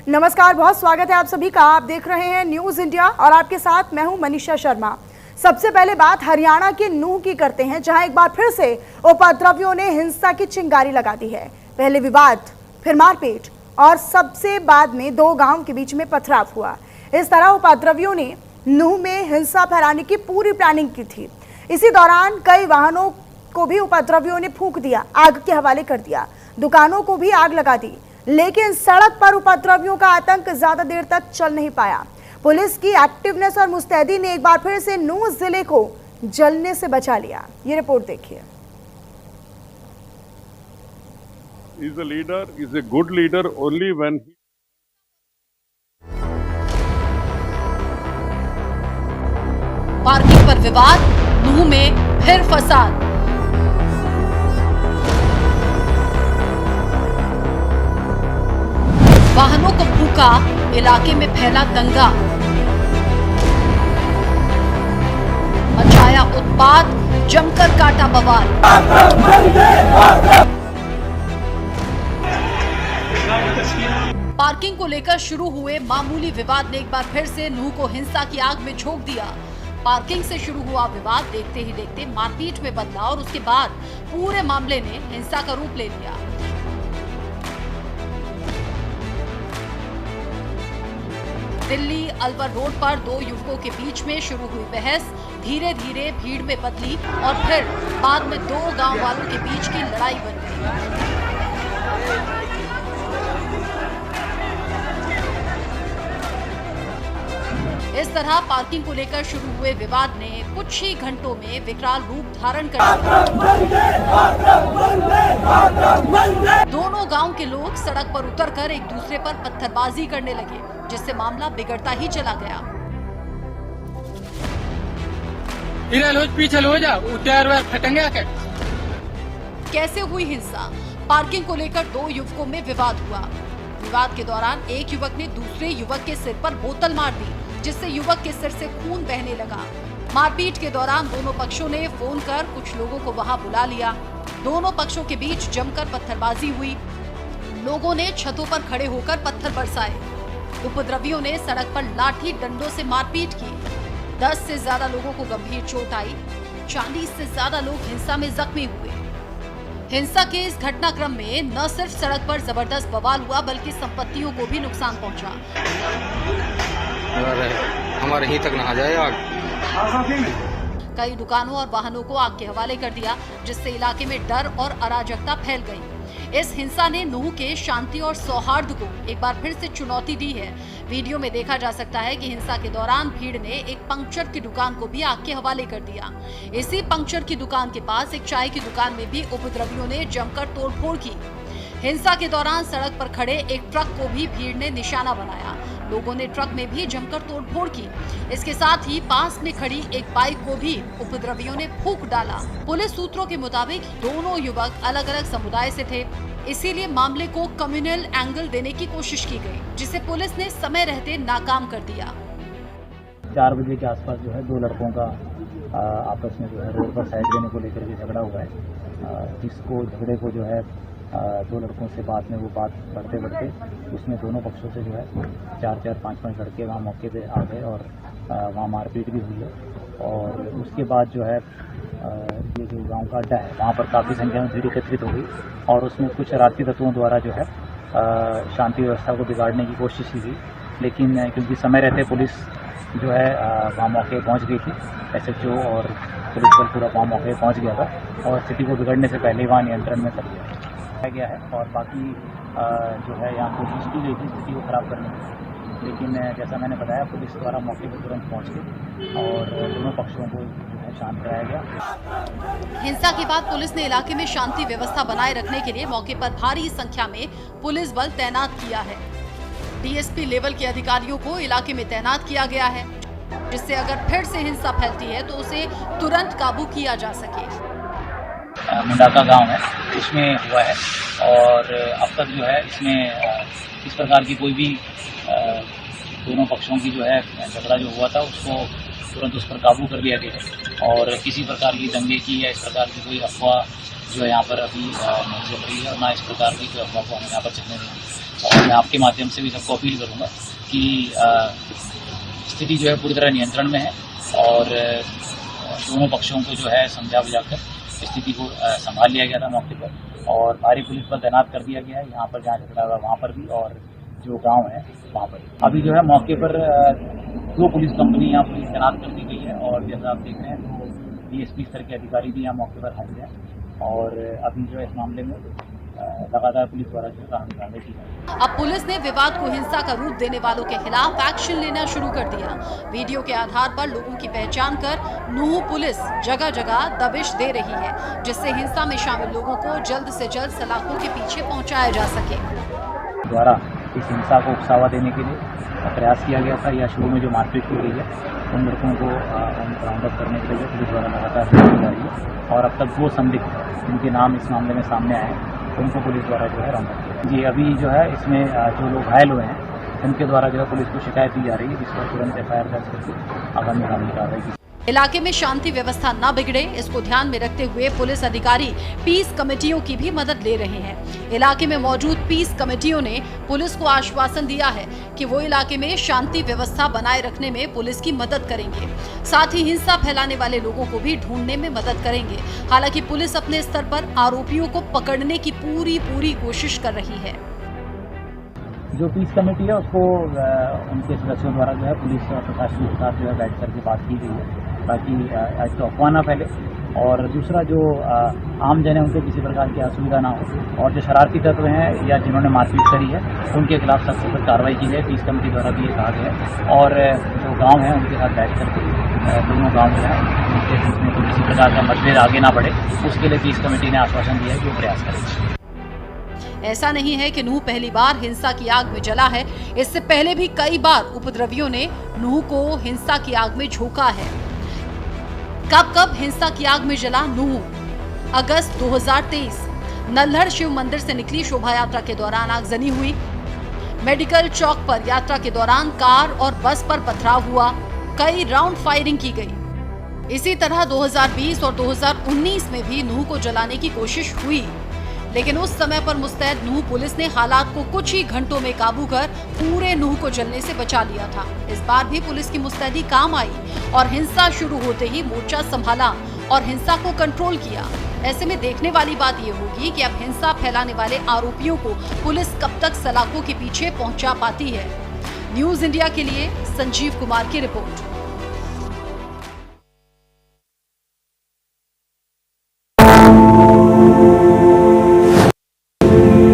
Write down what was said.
नमस्कार, बहुत स्वागत है आप सभी का। आप देख रहे हैं न्यूज इंडिया और आपके साथ मैं हूं मनीषा शर्मा। सबसे पहले बात हरियाणा के नूंह की करते हैं, जहां एक बार फिर से उपद्रवियों ने हिंसा की चिंगारी लगा दी है। पहले विवाद, फिर मारपीट और सबसे बाद में दो गांव के बीच में पथराव हुआ। इस तरह उपद्रवियों ने नूंह में हिंसा फैलाने की पूरी प्लानिंग की थी। इसी दौरान कई वाहनों को भी उपद्रवियों ने फूंक दिया, आग के हवाले कर दिया, दुकानों को भी आग लगा दी। लेकिन सड़क पर उपद्रवियों का आतंक ज्यादा देर तक चल नहीं पाया। पुलिस की एक्टिवनेस और मुस्तैदी ने एक बार फिर से नूंह जिले को जलने से बचा लिया। ये रिपोर्ट देखिए। Is a leader, is a good leader only when he parking पर विवाद, नूंह में फिर फसाद। वाहनों को फूंका, इलाके में फैला दंगा, मचाया उत्पात, जमकर काटा बवाल। पार्किंग को लेकर शुरू हुए मामूली विवाद ने एक बार फिर से नूंह को हिंसा की आग में झोंक दिया। पार्किंग से शुरू हुआ विवाद देखते ही देखते मारपीट में बदला और उसके बाद पूरे मामले ने हिंसा का रूप ले लिया। दिल्ली अलवर रोड पर दो युवकों के बीच में शुरू हुई बहस धीरे धीरे भीड़ में बदली और फिर बाद में दो गांव वालों के बीच की लड़ाई बन गई। इस तरह पार्किंग को लेकर शुरू हुए विवाद ने कुछ ही घंटों में विकराल रूप धारण कर लिया। दोनों गांव के लोग सड़क पर उतरकर एक दूसरे पर पत्थरबाजी करने लगे, जिससे मामला बिगड़ता ही चला गया। कैसे हुई हिंसा? पार्किंग को लेकर दो युवकों में विवाद हुआ। विवाद के दौरान एक युवक ने दूसरे युवक के सिर पर बोतल मार दी, जिससे युवक के सिर से खून बहने लगा। मारपीट के दौरान दोनों पक्षों ने फोन कर कुछ लोगों को वहां बुला लिया। दोनों पक्षों के बीच जमकर पत्थरबाजी हुई। लोगों ने छतों पर खड़े होकर पत्थर बरसाए। उपद्रवियों ने सड़क पर लाठी डंडों से मारपीट की। 10 से ज्यादा लोगों को गंभीर चोट आई। 40 से ज्यादा लोग हिंसा में जख्मी हुए। हिंसा के इस घटनाक्रम में न सिर्फ सड़क पर जबरदस्त बवाल हुआ, बल्कि संपत्तियों को भी नुकसान पहुंचा। हमारे यहीं तक ना आ जाए आग। कई दुकानों और वाहनों को आग के हवाले कर दिया, जिससे इलाके में डर और अराजकता फैल गई। इस हिंसा ने नूंह के शांति और सौहार्द को एक बार फिर से चुनौती दी है। वीडियो में देखा जा सकता है कि हिंसा के दौरान भीड़ ने एक पंक्चर की दुकान को भी आग के हवाले कर दिया। इसी पंक्चर की दुकान के पास एक चाय की दुकान में भी उपद्रवियों ने जमकर तोड़फोड़ की। हिंसा के दौरान सड़क पर खड़े एक ट्रक को भी भीड़ ने निशाना बनाया। लोगों ने ट्रक में भी जमकर तोड़फोड़ की। इसके साथ ही पास में खड़ी एक बाइक को भी उपद्रवियों ने फूंक डाला। पुलिस सूत्रों के मुताबिक दोनों युवक अलग अलग समुदाय से थे, इसीलिए मामले को कम्युनल एंगल देने की कोशिश की गई, जिसे पुलिस ने समय रहते नाकाम कर दिया। 4 बजे के आसपास जो है दो लड़कों का आपस में जो है रोड पर साइड देने को लेकर के झगड़ा हुआ है, जिसको झगड़े को जो है दो लड़कों से बाद में वो बात बढ़ते बढ़ते उसमें दोनों पक्षों से जो है 4-4, 5-5 लड़के वहाँ मौके पे आ गए और वहाँ मारपीट भी हुई है। और उसके बाद जो है ये जो गांव का अड्डा है वहाँ पर काफ़ी संख्या में भीड़ एकत्रित हो गई और उसमें कुछ शरारती तत्वों द्वारा जो है शांति व्यवस्था को बिगाड़ने की कोशिश की गई। लेकिन क्योंकि समय रहते पुलिस जो है वहाँ मौके पहुँच गई थी, SHO और पुलिस बल पूरा वहाँ मौके पहुँच गया था और स्थिति को बिगड़ने से पहले वहाँ नियंत्रण में कर गया है। और बाकी जो है यहाँ कोशिश की गई थी स्थिति को खराब करने की, लेकिन जैसा मैंने बताया पुलिस द्वारा मौके पर तुरंत पहुँच गई और दोनों पक्षों को जो है शांत कराया गया। हिंसा के बाद पुलिस ने इलाके में शांति व्यवस्था बनाए रखने के लिए मौके पर भारी संख्या में पुलिस बल तैनात किया है। DSP लेवल के अधिकारियों को इलाके में तैनात किया गया है, जिससे अगर फिर से हिंसा फैलती है तो उसे तुरंत काबू किया जा सके। मुंडाका गांव है, इसमें हुआ है और अब तक जो है इसमें इस प्रकार की कोई भी दोनों पक्षों की जो है झगड़ा जो हुआ था उसको तुरंत उस पर काबू कर लिया गया है और किसी प्रकार की दंगे की या इस प्रकार की कोई अफवाह जो है यहाँ पर अभी नहीं चल रही है और ना इस प्रकार की कोई अफवाह को हमें यहाँ पर चलने देंगे। और मैं आपके माध्यम से भी सबको अपील करूँगा कि स्थिति जो है पूरी तरह नियंत्रण में है और दोनों पक्षों को जो है समझा बुझाकर स्थिति को संभाल लिया गया था मौके पर और भारी पुलिस बल तैनात कर दिया गया है यहाँ पर जहाँ झगड़ा हुआ वहाँ पर भी और जो गांव है वहाँ पर। अभी जो है मौके पर 2 पुलिस कंपनी यहाँ पुलिस तैनात कर दी गई है और जैसा आप देख रहे हैं तो डीएसपी स्तर के अधिकारी भी यहाँ मौके पर हाजिर हैं और अभी जो है इस मामले में लगातार पुलिस द्वारा जो कानूनी कार्रवाई की है। अब पुलिस ने विवाद को हिंसा का रूप देने वालों के खिलाफ एक्शन लेना शुरू कर दिया। वीडियो के आधार पर लोगों की पहचान कर नूह पुलिस जगह जगह दबिश दे रही है, जिससे हिंसा में शामिल लोगों को जल्द से जल्द सलाखों के पीछे पहुंचाया जा सके। द्वारा इस हिंसा को उकसावा देने के लिए प्रयास किया गया था या शुरू में जो मारपीट की गई है उन लड़कों को राउंड अप करने के लिए पुलिस द्वारा लगातार की जा रही है और अब तक 2 संदिग्ध जिनके नाम इस मामले में सामने आए उनको पुलिस द्वारा जो है राउंड अप किया जी। अभी जो है इसमें जो लोग घायल हुए हैं उनके द्वारा जो है पुलिस को शिकायत दी जा रही है, जिस पर तुरंत FIR दर्ज करके आगामी कानूनी कार्रवाई की। इलाके में शांति व्यवस्था न बिगड़े, इसको ध्यान में रखते हुए पुलिस अधिकारी पीस कमेटियों की भी मदद ले रहे हैं। इलाके में मौजूद पीस कमेटियों ने पुलिस को आश्वासन दिया है कि वो इलाके में शांति व्यवस्था बनाए रखने में पुलिस की मदद करेंगे, साथ ही हिंसा फैलाने वाले लोगों को भी ढूंढने में मदद करेंगे। हालांकि पुलिस अपने स्तर पर आरोपियों को पकड़ने की पूरी कोशिश कर रही है। जो पीस कमेटी है उसको उनके सदस्यों द्वारा जो है पुलिस और प्रशासन के साथ जो है बैठ करके बात की गई है ताकि आज तो अफवाह ना फैले और दूसरा जो आम जन है उनको किसी प्रकार की असुविधा ना हो और जो शरारती तत्व हैं या जिन्होंने मारपीट करी है उनके खिलाफ सख्त से सख्त कार्रवाई की जाए। पीस कमेटी द्वारा भी ये कहा गया है और जो गांव है उनके साथ बैठ करके दोनों गाँव जो है उनके बीच में किसी प्रकार का मतभेद आगे ना बढ़े उसके लिए पीस कमेटी ने आश्वासन दिया है कि वो प्रयास करेगी। ऐसा नहीं है कि नूह पहली बार हिंसा की आग में जला है, इससे पहले भी कई बार उपद्रवियों ने नूह को हिंसा की आग में झोंका है। कब हिंसा की आग में जला नूह? अगस्त 2023 नल्हड़ शिव मंदिर से निकली शोभा यात्रा के दौरान आगजनी हुई। मेडिकल चौक पर यात्रा के दौरान कार और बस पर पथराव हुआ, कई राउंड फायरिंग की गई। इसी तरह 2020 और 2019 में भी नूह को जलाने की कोशिश हुई, लेकिन उस समय पर मुस्तैद नूह पुलिस ने हालात को कुछ ही घंटों में काबू कर पूरे नूह को जलने से बचा लिया था। इस बार भी पुलिस की मुस्तैदी काम आई और हिंसा शुरू होते ही मोर्चा संभाला और हिंसा को कंट्रोल किया। ऐसे में देखने वाली बात ये होगी कि अब हिंसा फैलाने वाले आरोपियों को पुलिस कब तक सलाखों के पीछे पहुंचा पाती है। न्यूज़ इंडिया के लिए संजीव कुमार की रिपोर्ट।